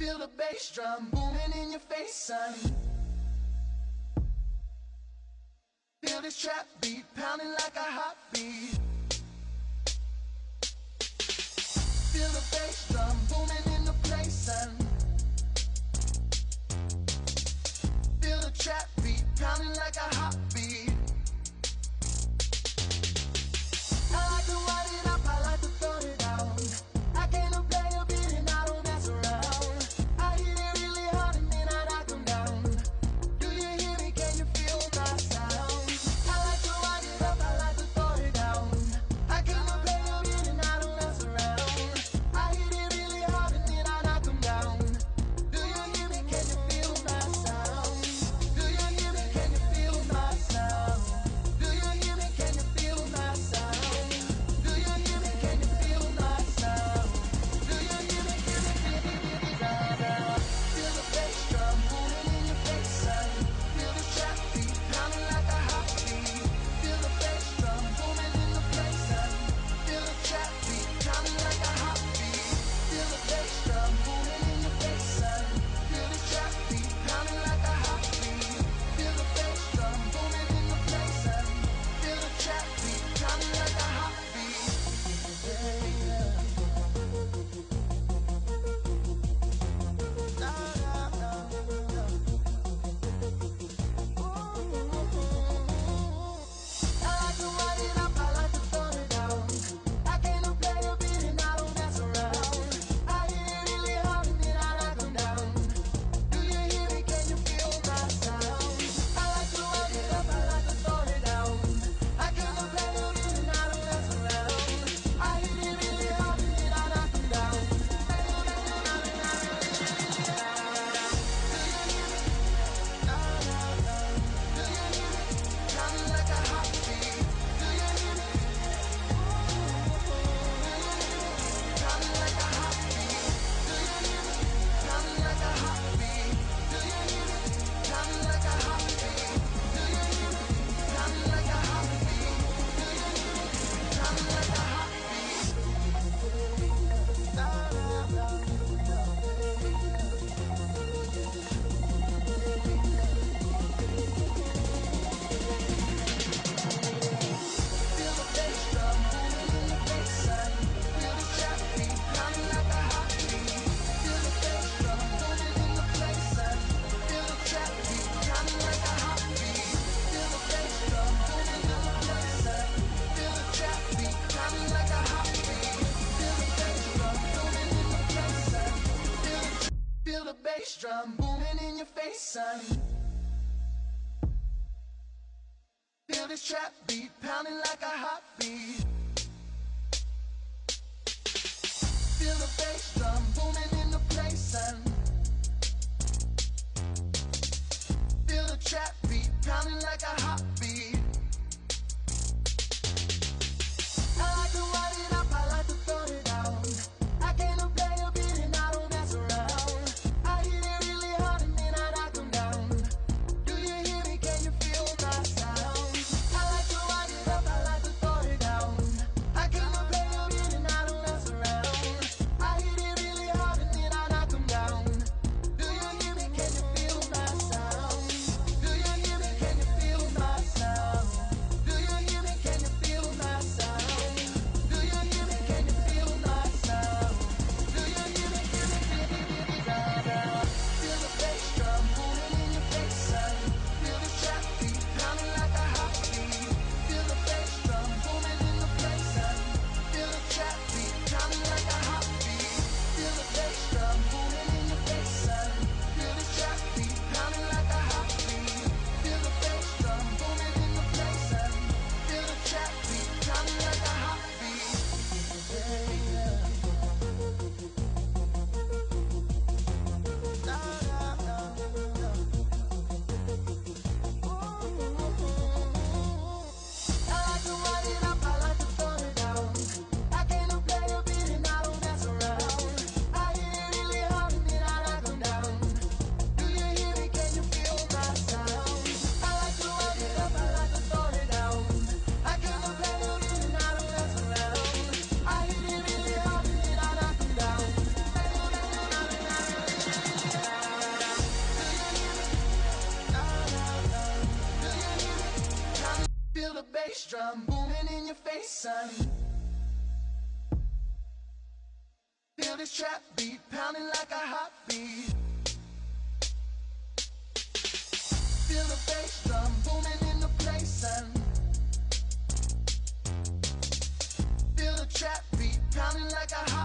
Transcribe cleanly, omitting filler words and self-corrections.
Feel the bass drum booming in your face, son. Feel this trap beat pounding like a heartbeat. Feel the bass drum booming in the place, son. Feel the trap beat pounding like a heartbeat. I like to wind it up, I like to throw it down. I came to play a beat and I don't mess around. I hit it really hard and then I knock them down. Do you hear me? Can you feel my sound? I like to wind it up, I like to throw it down. I came to play a beat and I don't mess around. I hit it really hard and then I knock them down. Do you hear me? Can you feel my sound? Do you hear me? Can you feel my sound? Do you hear me? Can you feel my sound? Do you hear me? Can you feel my sound? Do you hear me? Can you feel my sound? Feel the bass drum booming in your face, son. Feel the trap beat pounding like a heartbeat. Feel the bass drum booming in the place, son. Feel the trap beat pounding like a heartbeat. Feel the bass drum booming in your face, son. Feel the trap beat pounding like a heartbeat. Feel the bass drum booming in the place, son. Feel the trap beat pounding like a heartbeat. I like to wind it up, I like to throw it down. I came to play a beat and I don't mess around. I hit it really hard and then I knock them down. Do you hear me? Can you feel my sound? I like to wind it up, I like to throw it down. I came to play a beat and I don't mess around. I hit it really hard and then I knock them down. Do you hear me? Do you hear me? Pounding like a heartbeat. Do you hear me? Pounding like a heartbeat. Do you hear me? Pounding like a heartbeat. Do you hear me? Pounding like a heartbeat. Do you hear me? Pounding like a heartbeat. Do you hear me? Pounding like a heartbeat. Feel the bass drum booming in the face, son. Feel the trap beat pounding like a heartbeat. Feel the bass drum booming in the place, son. Feel the trap beat pounding like a heartbeat. Feel the bass drum booming in the place, son. Feel the trap beat pounding like a heartbeat. Feel the bass drum booming in the place, son. Feel the bass drum booming in your face, son. Feel this trap beat pounding like a heartbeat. Feel the bass drum booming in the place, son. Feel the trap beat pounding like a heartbeat. I like to wind it up, I like to throw it down. I came to play a beat and I don't mess around. I hit it really hard and then I knock them down. Do you hear me? Can you feel my sound? I like to wind it up, I like to throw it down. I came to play a beat and I don't mess around. I hit it really hard and then the bass drum booming in your face, son. Feel this trap beat pounding like a heartbeat. Feel the bass drum booming in the place, son. Feel the trap beat pounding like a heartbeat.